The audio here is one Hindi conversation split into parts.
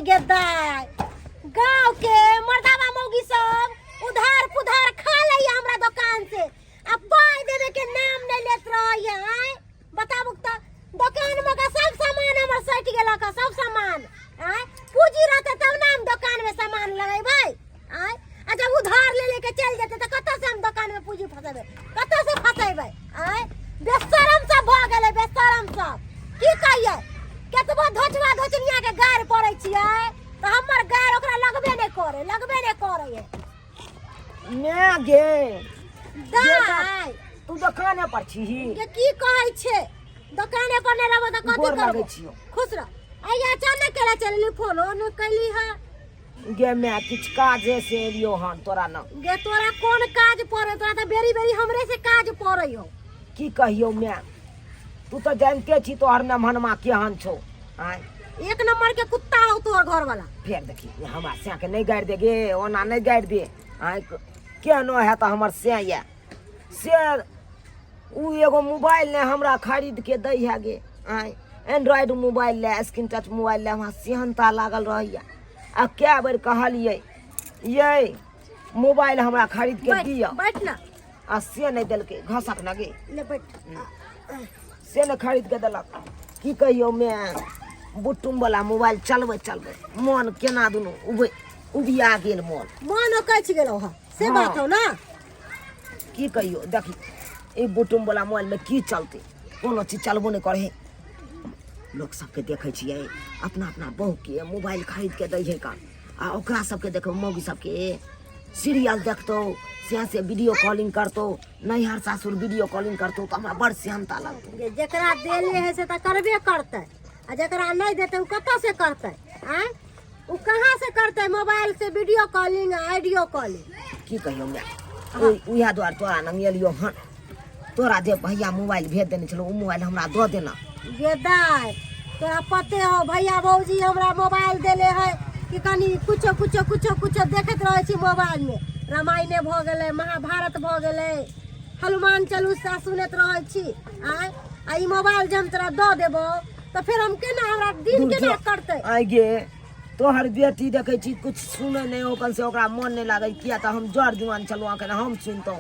गेदाय गांव के मर्दावा मौगी सब उधार पुधार खा लइया हमरा दुकान से अब पाई देवे के नाम नहीं लेत रहइया आय बताबू त दुकान में का सब सामान हमर सट गेला का सब सामान आय पूंजी रहते तब ना हम दुकान में सामान लगाई भाई आय आ जब उधार ले लेके चल जाते त कत्ता से हम दुकान में पूंजी फसाबे कत्ता से फसाबे आय बेशरम सब भ गेले बेशरम सब की कहिए केतबो धोचवा धोचनिया के गार पड़ै छियै त हमर गार ओकरा लगबे नै करे मैं गे दाय तू दुकाने पर छी के की कहै छे दुकाने पर नै रहबो त कथि गोर करबो लागै छियो खुश रह आइ अचानक केला चलली फोनो न कैली है गे मैं किछ काजे से एलियो हन तोरा न गे तोरा कोन काज पड़े तोरा त बेरी बेरी हमरे से काज पड़ैयो की कहियो मैं तू तो जानते छी तोहर न मनमा केहन छौ आय एक नंबर के कुत्ता हो तोर घर वाला फेर देखी हमरा से के नहीं गाड़ दे गे ओना नहीं गाड़ दे आय केहनो है त हमर से या से उ एगो मोबाइल ने हमरा खरीद के दै है गे आय एंड्रॉइड मोबाइल ले स्क्रीन टच मोबाइल ले हमरा सेहनता लागल रहैया आ क्या बेर कहलिए ये मोबाइल हमरा खरीद के दिया बैठ ना आ से नहीं देलके घसक न गे ले बैठ से न खरीद के देलक की कहियो मैं बुटुम वाला मोबाइल चलबे मन केना दुनु उबिया गेल मन कच गेलो ह से हाँ। बात हो ना की कहियो देखी ई बुटुम वाला मोबाइल में की चलते कोनो चीज चलबो नहीं करे लोग सबके देखे छियै अपना अपना बहू के मोबाइल खरीद के दै है का आ ओकरा सबके देखो मौगी सबके सीरियल देखतो से वीडियो कॉलिंग करतो नैहर सासुर वीडियो कॉलिंग करतो तो हमरा बड़ सेहनता लगतो जेकरा देले है से त करबे करते आ जेकरा नहीं देते उ कत्ता से करते हैं उ कहां से करते मोबाइल से वीडियो कॉलिंग ऑडियो कॉलिंग की कहियो मैं उहा द्वार तोरा न मिलियो हन तोरा जे भैया मोबाइल भेज देने छलो उ मोबाइल हमरा दो देना गेदाय तोरा पते हो भैया भौजी हमरा मोबाइल देले है कि कनी कुछो देखत रहे छी मोबाइल में रामायण भ गेलै महाभारत भ गेलै हनुमान चालीसा सुनत रहे छी आय आ ई मोबाइल जे हम तोरा दऽ देबो तो फिर हम केना हमरा दिन केना करतै आइ गे तोहर बेटी देखे छी कुछ सुने नहीं ओकन से ओकरा मन नहीं लागे किया त हम जड़ जुआन चलो आके हम सुनतो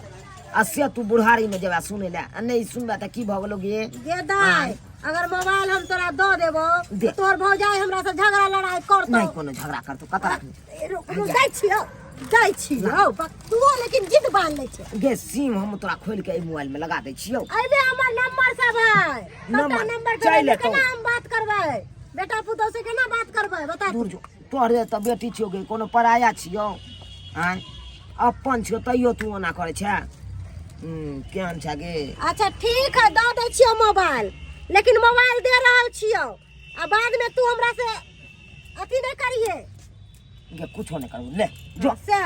आ से तू बुढ़ारी में जेबा सुने ले आ नहीं सुनबा त की भ गेलो गे गेदाय अगर मोबाइल हम तोरा दऽ देबो तो तोर भौजाई हमरा से झगड़ा लड़ाई करतो नहीं कोनो झगड़ा करतो कतरा दै छियो तू लेकिन जिद बांध ले छै गे सिम हम तोरा खोल के मोबाइल में लगा दै छियो अबे हमर नंबर सब है नंबर चल केना हम बात करबै बेटा पुतौ से केना बात करबै बता दूर जो तोहरे त बेटी छियो गे कोनो पराया छियो आय अपन छियो तैयो तू ओना करे छै केहन छ गे अच्छा ठीक है दऽ दै छियो मोबाइल लेकिन मोबाइल दे रहल छियो आ बाद में तू हमरा से अथी नहीं करिए गे कुछो नहीं करू ले जो से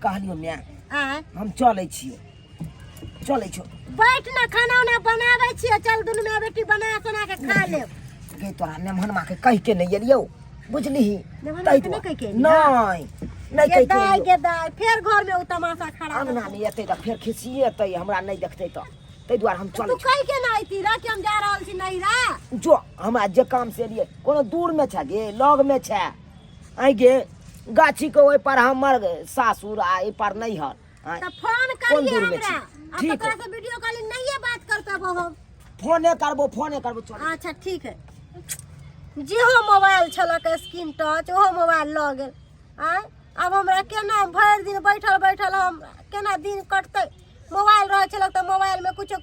कहलियो मैं आय हम चलै छियो बैठ ना खाना उना बनावे छियो चल दुनू में बेटी बना सुना के खा ले गे तोरा नेमहनमा के कह के नहीं एलियो बुझली नेमहनमा के नहीं कह के नहीं कह के गेदाय फिर घर में उ तमाशा खड़ा अंगना में एते त फिर खिसिएतै हमरा नहीं देखतै त तै द्वार हम चलै तू कह के ना आइती रा कि हम जा रहल छी नहीं रा जो हमरा जे काम से लिए कोनो दूर में छ गे लग में छ आई गे गाछी के ओइ पर हमर सासुर आ ए पर नहीं हर त फोन करिए हमरा अब तोरा से वीडियो कॉलिंग नहीं है बात करता वो हम फोने करबो चल अच्छा ठीक है जेहो मोबाइल छलक स्क्रीन टच ओहो मोबाइल ल गेल आय अब हमरा केना भर दिन बैठल हम केना दिन कटतै मोबाइल रहे छलक त मोबाइल में कुछो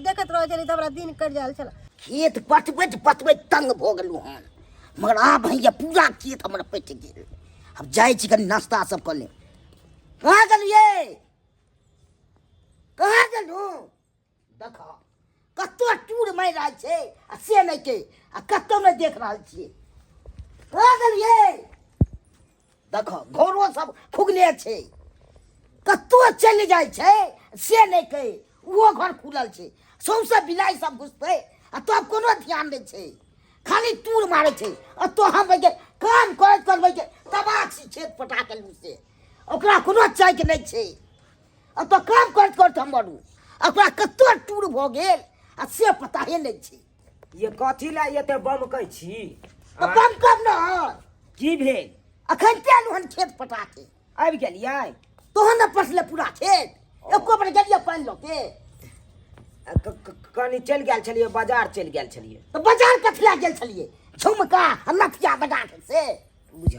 देखत रहे छली त हमरा दिन कट जाल छल खेत पटबैत तंग भ गेलु हन मगर आ भैया पूरा खेत हमरा पट गेल अब जाय छी कनी नाश्ता सब कर ले कहाँ गेलिए कहाँ गेलु देखा कतो टूर मार रहल छै आ से नहीं के आ कतो नहीं देख रहल छियै कहाँ गेलिए देखो घरो सब खुगले छै कतो चल जाय छै से नहीं के वो घर खुलल छै सौंसे बिलाई सब घुसतै आ तब कोनो ध्यान नहीं छै खाली टूर मारे छै आ तो हम के काम करबै के तबाह छी छेद पटा के से ओकरा कोनो चाय के नहीं छै आ तो काम करत हम बड़ू ओकरा कतो टूर भ गेल आ से पता ही नहीं छै ये कथी ला एते बम कहै छी तो बम कब न की भेल? अखन तेलू हन खेत पटा के आबि गेलियै? तोहन न पसले पूरा खेत एको बेर गेलियै पानि लऽ के? कनी चलि गेल छलियै, बाजार चलि गेल छलियै। तो बाजार कथी लए गेल छलियै? झुमका आ नथिया बजा के से बुझ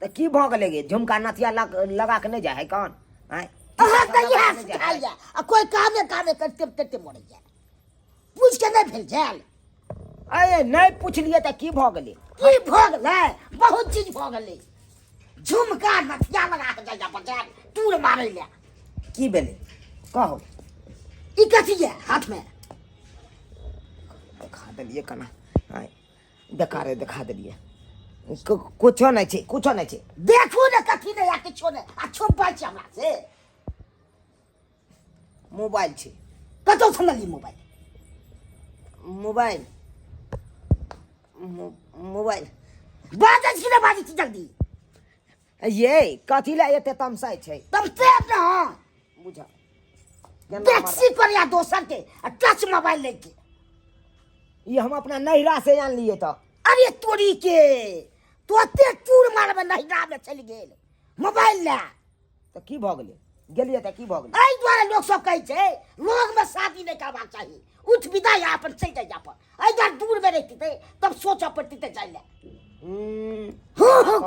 तऽ की भऽ गेलै गे? झुमका नथिया लगा के नहि जाइ है कौन? आँय अहाँ तऽ इएह सिखाइए आ कोई कामे करते करते मरैया। पूछ के नहि भेल झाल? अरे नहीं पूछलिए तो की भ गेलै? की भऽ गेलै? बहुत चीज भऽ गेलै। झुमका नथिया लगा के जाइया बाजार टूर मारै ले। की भेलै कहू? ई कथी है हाथ में? देखा देलिए कना, आय बेकारे देखा देलिए। कुछो नहीं छै, कुछो नहीं छै। देखू ने कथी नहीं आ किछो नहीं आ छुपा छै हमरा से। मोबाइल छै। कतौ सुनली मोबाइल? मोबाइल मोबाइल बाजै छी ने बाजै छी जल्दी। ये कथी ला एते तमसाइ छै? तब से न बुझ टैक्सी पर या दोसर के टच मोबाइल लेके ये हम अपना नैहरा से आन लिए तो। अरे तोरी के तोते चूर मारबे नैहरा में चल गेल मोबाइल ले तो की भ गेलै? गेलिए तो की भ गेलै? एहि द्वारे लोग सब कहै छै लोग में शादी नहीं करबाक चाही। उठ विदा यहाँ पर चल जाए पर एहि द्वारे दूर में रहती थे तब सोचा पड़ती थे जाए ले।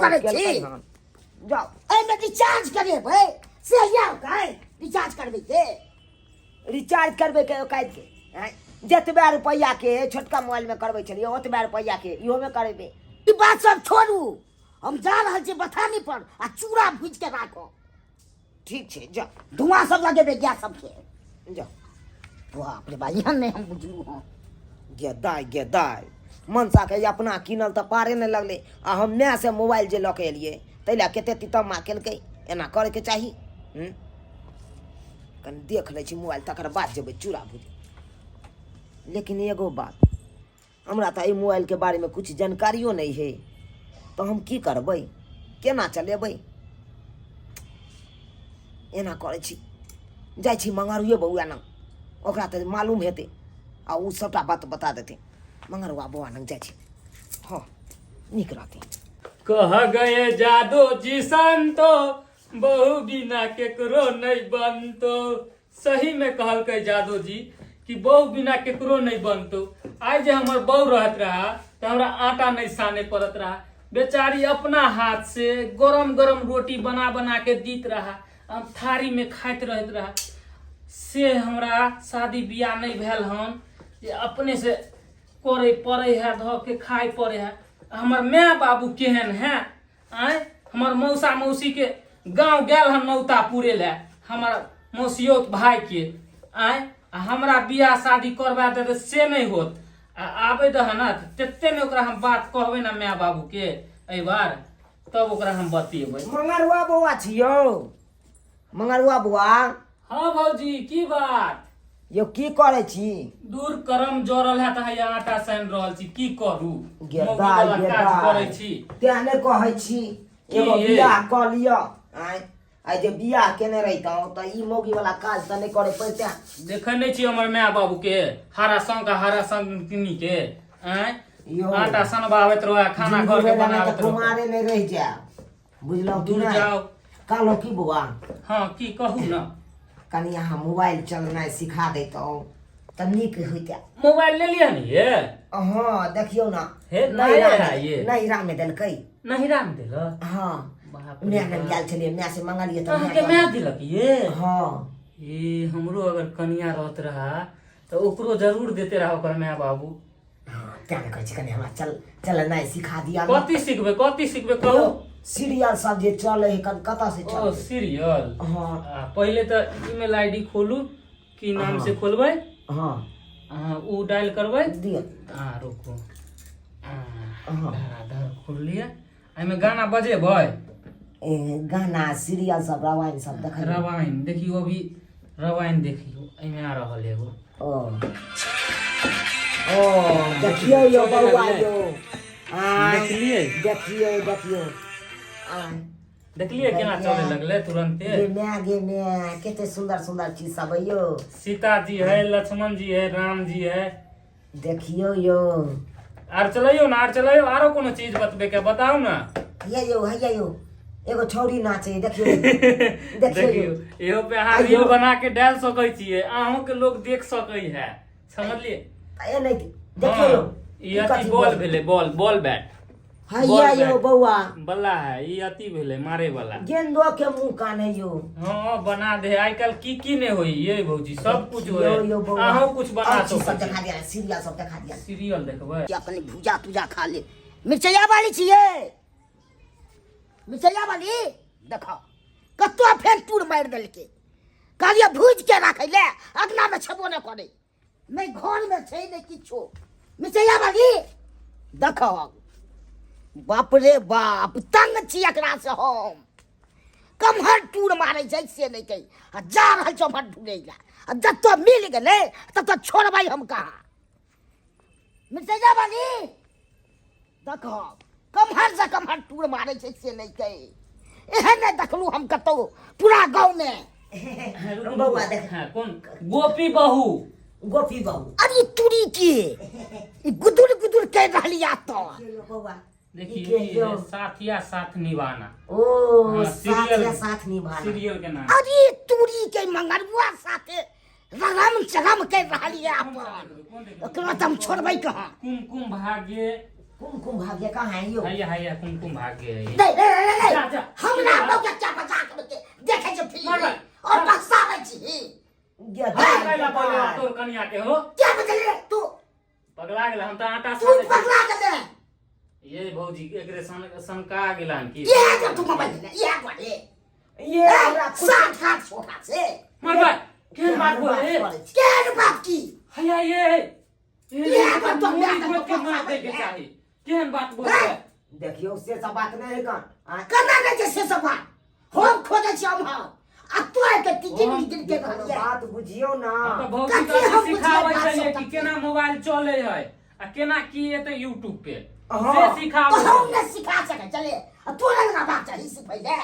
करे छी जाओ एहि में रिचार्ज करेबै से या कहे रिचार्ज करबै के? रिचार्ज करबे के काट के जतबे रुपया के छोटका मोबाइल में करबे छलिए ओतबे रुपया के इहो में करेबे। ई बात सब छोड़ू, हम जा रहल छी बथानी पर आ चूड़ा भूज के राखो। ठीक छै जा। धुआं सब लगेबे गैस सबके। जा बाप रे बा यहाँ नहीं हम बुझलू हूँ। गेदाय मनसा के अपना किनल तो पारे नहीं लगले आ हम मैं से मोबाइल जे लऽ के एलिए तैला केते तितम्मा केलकै। एना करे के चाही। कनी देख लै छी मोबाइल तकर बाद जेबै चूड़ा भूजे। लेकिन एगो बात हमरा तो ई मोबाइल के बारे में कुछ जानकारियो नहीं है तो हम की करबै? केना चलेबै? एना करे छी जाइ छी मंगारुए बउआ लग, ओकरा तो मालूम हेतै आ उ सबटा बात बता देते। मंगरुआ बउआ लग जाइ छी। हाँ नीक रहतै। कह गए जादू जी संतो बहु बिना केकरो नहीं बनतो। सही में कहल के जादू जी कि बहु बिना केकरो नहीं बनतो। आज जे हमर बहू रहत रहा तो हमरा आटा नहीं साने पड़त रहा। बेचारी अपना हाथ से गरम गरम रोटी बना बना के दीत रहा, हम थारी में खाइत रहत रहा। से हमरा शादी बियाह नहीं भेल हन जे अपने से करे पड़े है, धो के खाए पड़े है। हमर माँ बाबू केहन है? आय हमर मौसा मौसी के गांव गेल हम नौता पूरे ले हमर मौसियोत भाई के। आय हमरा बियाह शादी करवा दे से नहीं होत। आबे दह ना तेते में ओकरा हम बात कहबे ना माँ बाबू के एहि बार तब ओकरा हम बतेबै। मंगरुआ बउआ छियो? मंगरुआ बउआ। हाँ भौजी की बात? यो की करे छी? दूर करम जोड़ल है त आटा सान रहल छी, की करू? गेदाय काज करे छी। ते ने कहै छी एगो बियाह क लियो। आइ जे बियाह केने रहितौ त ई मौगी वाला काज त नहीं करे पड़ते। देखे नहीं छी हमर माँ बाबू के हरा संग किनी के आटा सनबावत रहे, खाना घर के बनावत रहे। तुम्हारे नहीं रह जा बुझलो कि दूर नहीं? जाओ। कालो की बुआ हाँ की कहू ना? कनी यहाँ मोबाइल चलना सिखा देतो त नीक होइते। मोबाइल ले लिया नहीं ये? हाँ देखियो ना हे नया है ये। नैहरा में देलकै। नहिरा में दिल? हाँ बाप मैं ने गेल छलिए, मैं से मंगलिए त के मैं दिलक ये? हाँ ये हमरो अगर कनिया रहत रहा तो ओकरो जरूर देते रहा ओकर माँ बाबू। हाँ क्या कहै छी कनी हमरा चल नहीं सिखा दिया ना। कथी सिखबे कहू? सीरियल सब जे चले है कता से ओ चले? सीरियल। हाँ पहले तो ईमेल आईडी खोलू, की नाम से खोलबे? हाँ उ डायल करबे। दियो। रुको हाँ धर खोल लिया। एमे गाना बजेबै? गाना सीरियल सब रामायण सब देख। रामायण देखियो, अभी रामायण देखियो एमे आ रहल एगो। ओ देखियो यो बउआ यो। देखलिए देखियो देखलिए केना चले लगले तुरंते। गे मैं केते सुंदर सुंदर चीज सब है यो। सीता जी है, लक्ष्मण जी है, राम जी है। देखियो यो। आर चलाइयो ना, आर चलाइयो। आरो कोनो चीज बतबे के बताऊ ना। हैया यो एगो छौरी नाचे देखियो देखियो एहो पे अहाँ रील बना के डाल सकै छियै, अहूं के लोग देख सकै है, समझलिए? ए नहीं देखियो यो ई अति बॉल भेले, बॉल बैट हैया यो बौआ बल्ला है, ई अति भेले मारे वाला। गेंदो के मुंह कान है यो। हां बना दे, आई कल की ने होई ये भौजी, सब कुछ होय, यो बौआ अहूं कुछ बना सब सकै दिखा दिया, सीरियल सब दिखा दिया। सीरियल देखबै कि अपनी भूजा तुजा खा ले। मिर्चैया वाली छिए, मिर्चैया वाली देखो कतो फेर टूर मार देलके, कहलिए भूज के राखै ले, अगना में छबो न करे, नहीं घर में छै नहीं किछो। मिर्चैया वाली देखो बाप रे बाप, तंग छी एकरा से हम। कमहर टूर मारे छै से नहीं कही, आ जा रहल छौ भट ढूंढे ला, आ जब तो मिल गेले तब तो छोड़बै हम कहाँ। मिर्चैया वाली देखो कमहर से कमहर टूर मारे छै से नहीं कही, एहन नहीं देखलू हम कतो पूरा गांव में। बौआ देख कौन गोपी बहू अरे तुरी के ई गुदुर गुदुर कह रहली आ तो। यो बौआ देखिए ये है साथिया साथ निभाना। ओ हाँ, साथ साथ निभाना सीरियल के नाम। अरे तुरी के मंगरुआ साथे रगम चगम कह रहली आ तो, ओकरा तुम छोड़बै कहाँ। कुमकुम भाग्य, कुमकुम भाग्य कहाँ है यो? हैया कुमकुम भाग्य है ये। नहीं जा। हमरा बच्चा क्या बचा के देखे जो फिल्म मारबै। और बक्साबै छी। कैला बोले तोर कनिया के हो, क्या बदल रे तू, पगला गेल हम त आटा तू साथे। पगला गेले। ये भौजी एकरे सनका गेलान की। ये जब तू मोबाइल ले ये बोले ये हमरा साथ हाथ छोटा से मारबै केहन बात बोले, केहन बात की। हैया ये बात तो मोरी के मार दे के चाही, केहन बात बोले। देखियो से सब बात नहीं है कान कना ने जैसे सब बात हम खोजे छी हम आ तू के टिकट के कहलिए बात बुझियो ना। तो भौजी कथी तो हम सिखाबै बुझियै छलिए बात कि सब केना मोबाइल चले है आ केना की एते यूट्यूब पे हाँ। से सिखाबै तो हम छलिए। ने सिखा सके चले तू लगा बात चाहिए सिखैले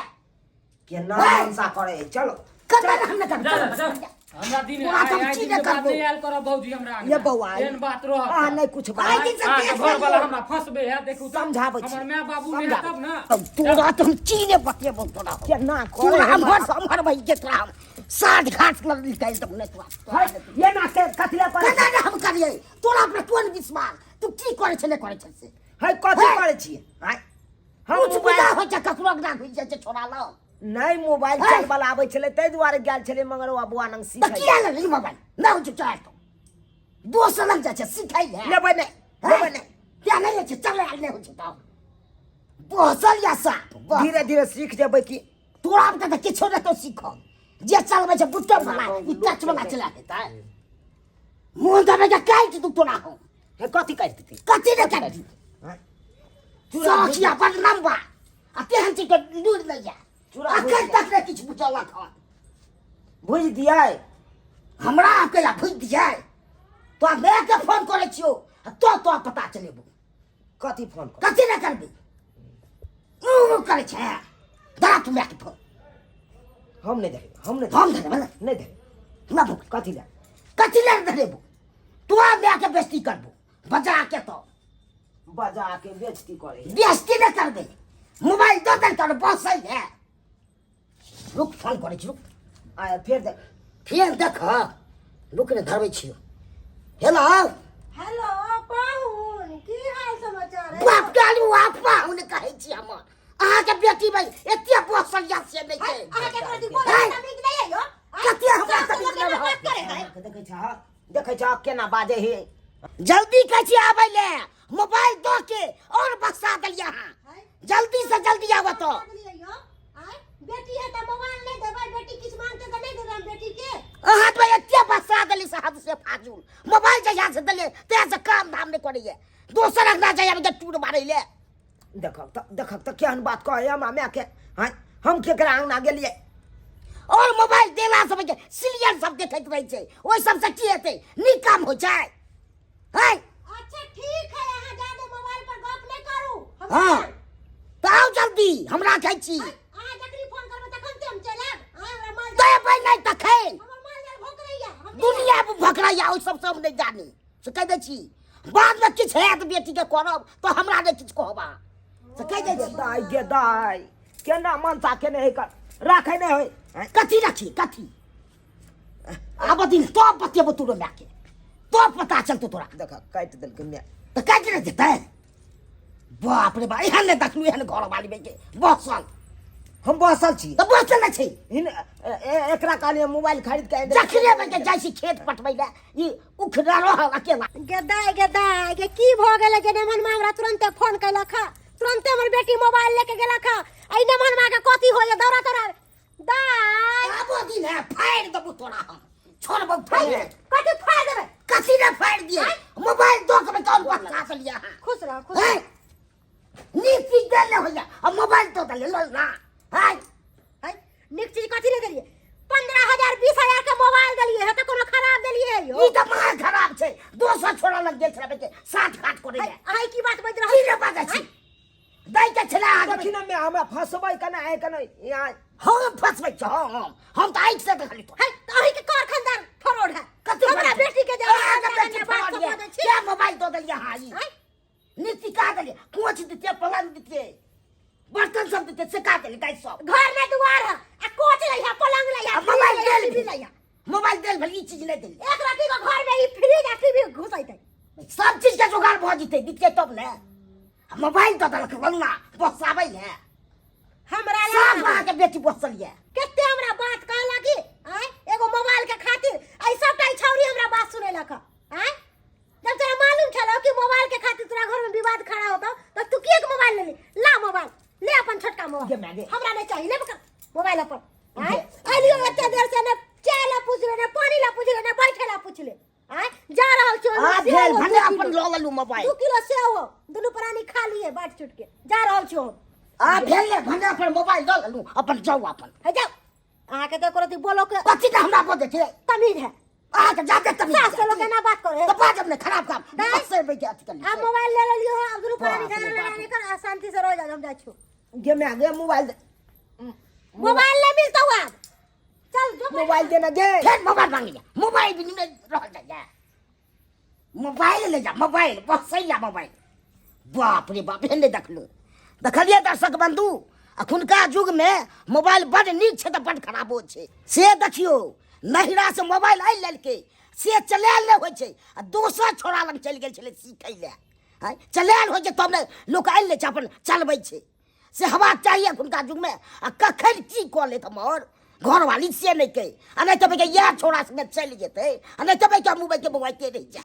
केना मनसा करे चलो कना हमने कर जा हमरा दिन पूरा तुम आई चीजें दिन कर बात दो। नहीं आयल करब भौजी हमरा। ये बौआ एहन बात रह आ नहीं कुछ बात आई दिन से आ देख घर वाला लियो। हमरा फसबे है, देखू तो समझाबै छी। हमर माय बाबू ने तब ना तोरा तुम चीने बतेबो तोरा केना तोरा करे हमर भाई के तोरा हम साठ घाट लग निकाल दब ने तोरा ये ना के कथले पर कना ने हम करिए तोरा अपने कोन विश्वास तू की करे छले करे छे से है कथि करे छी हाय हम कुछ बुझा हो छ ककरो अगना घुस जाय छोड़ा लो नहीं मोबाइल चल वाला आबै छले तै दुआरे गेल छले मगर बुआ नंग त सीखै किया लगी मोबाइल ना हो चाहे तो दोस्त लग जाय छे सिखाई है लेबै नहीं क्या नहीं छे चले आने हो छ तो बोसल या सा धीरे धीरे सीख जेबै की तोरा अब त किछो न तो सीखो जे चलबै छे बुट्टा वाला ई टच वाला चला देता है मुंह दबे के काट तू तोरा हो है कथि कर देती कथी ने कर दी सोचिया पर लंबा आ तेहन चीज के लूर ले जा अखन तक ने किछ बुझल खा बुझ दियै हमरा अकेला भूज दियै तो मैं के फोन करे छियो तो पता चलेबो कथि फोन कर कथी ने करबी ऊ करे छे दात में के फोन हम नहीं देख हम हम धरे बला नहीं देख ना भूख कथि ले धरेबो तो मैं के बेइज्जती करबो बजा के तो बजा के बेइज्जती करे बेइज्जती ने करबे मोबाइल दो दे कर बस है रुक फोन करे छी रुक आ फिर देख रुक ने धरबै छियो हेलो हेलो पाहुन की हाल समाचार है? बाप डालू आपा उन कहै छी हम अहाँ के बेटी भाई एते बसलिया से नहीं छै अहाँ के कोई बोला तमीज नहीं है यो? कते हमरा तक केना बात करे है? देखै छ केना बाजे हे जल्दी कहै छी आबै ले मोबाइल दो के और बक्सा दलिया हां जल्दी से जल्दी आव तो बेटी है तो मोबाइल नहीं देबै, बेटी किछ मांगते तो नहीं देबै हम बेटी के। अहाँ तो एते बक्सा दली से हद से फाजूल मोबाइल जहिया से दले ते से काम धाम नहीं करैए दोसर अगना जाय में टूर मारै ले देखक त केहन बात कहे हमरा माय के हां हम केकरा अंगना गेलिए और मोबाइल देला सब के सीरियल सब देखैत रहै छै ओइ सब से की हेतै नी काम हो जाय है। अच्छा ठीक है, अहाँ ज्यादा मोबाइल पर गप नहीं करू। हां तो आओ जल्दी हमरा कहै छी अहाँ जकरी फोन करबै तखन के हम चलब। हमरा माल देबै नहीं तखन हमर माल जाल भोकरैया हम दुनिया में भकराइया ओइ सब सब नहीं जानी से कह दै छी बाद में किछ हैत बेटी के करब तो हमरा नहीं किछ कहबा से कह दे छी गे दाई केना मनसा केने है कर राखे नहीं होय हैं? कथी रखी कथी आब दिन तो बतेबो तू रो के तो पता चलतो तोरा देख काट देल के मैं तो काटि न देतै बाप रे बा एहन ने देखलू एहन घर वाली में के बसल हम बसल छी तो बसल न छै एकरा काले मोबाइल खरीद के जखरे में के जाइ छी खेत पटबै ले ई उखड़ा रह अकेला गदाई गे की भ गेलै जे नमन मा हमरा तुरंते फोन कैलक तुरंते हमर बेटी मोबाइल लेके गेलक आई नमन मा के कथी होय दौड़ा दौड़ा दाई आबो दिन है फाड़ देबो तोरा हम छोड़बो फाड़ कथी फाड़ देबै कथी ने फाड़ दिए मोबाइल दो के कौन बात खा लिया खुश रह है नीक चीज दे ले होया अब मोबाइल तो दे लो ना है निक चीज कथी ने देलिए 15,000 20,000 के मोबाइल देलिए है तो कोनो खराब देलिए यो ई तो मार खराब छै 200 छोड़ा लग गेल छले के 60 काट करे ले आई की बात बज की रे बात छै दै के छले आगे देखी ना मैं हमरा फसबै कना है कना यहाँ हम फसबै छ हम तो आइक से देखली तो है अही के कारखानदार फरोड है कथी हमरा बेटी के बेटी बात फरोड समझ छी क्या मोबाइल दो दलिया हाई हैं? नीति का दलिया कोच देते पलंग देते बर्तन सब देते से का दलिया गाय सब घर में दुआर है आ कोच लइहा पलंग लइहा मोबाइल देल टीवी लइहा मोबाइल देल भली चीज नहीं देल एक राती को घर में ई फ्रिज आ टीवी घुसैतै सब चीज के जुगाड़ भ जते दिखे तब ने मोबाइल तो दलक वल्ला बसाबै ले हमरा सब ला के बेटी बसल ये केते हमरा बात कहला की हैं एगो मोबाइल के खातिर आई सबटा छौरी हमरा बात सुनेलक हैं जब तोरा मालूम छलो कि मोबाइल के खातिर तोरा घर में विवाद खड़ा होता तो तू किए के मोबाइल ले ला मोबाइल ले अपन छोटका गे मोबाइल मागे। हमरा नहीं चाहिए ले पकड़ मोबाइल अपन हैं गे। आलियो एते देर से ने चाय ला पूछ ले ने पानी ला पूछ ले ने बैठे ला पूछ ले हैं जा रहल छो आ भेल भने अपन ल ललू 2 मोबाइल किलो सेव दुनु प्राणी खा लिए बाट छुट के जा रहल छो आ भेल ले भने अपन मोबाइल ल ललू अपन जाऊ अपन है जाओ आहा के करो ती बोलो के कथी का हमरा बोल देते तमीज है आ के जाते तमीज सास से लोग के ना बात करे तो बात अपने खराब काम नहीं। बस से बैठ अथी कर आ मोबाइल ले लियो अब दुनु प्राणी बाप रे खाना बाप। लगाने कर आ शांति से रह जा हम जाई छु गे मैं गे मोबाइल मोबाइल ले मिलता हुआ चल जो मोबाइल देना गे फिर मोबाइल मांग लिया मोबाइल भी नहीं रह जाए मोबाइल ले जा मोबाइल बस सही है मोबाइल बाप रे बाप हेले देखलू देखलिए दर्शक बंधु अखुनका युग में मोबाइल बड़ नीक छै त बड़ खराबो छै से देखियो नहिरा से मोबाइल आइ लेलके से चलायल नहि होइ छै आ दोसर छोरा लग चलि गेल छलै सीखै ले हैं चलायल होइ छै तब ने लोक आइ लै छै अपन चलबै छै से हेबाक चाहिए अखुनका युग में आ कखन की कऽ लेत हमर घरवाली से नहीं कहे आ नहीं तब यह छोरा संगे चलि जेतै आ नहीं तब क्या मुँह के मोबाइल के रहि जाए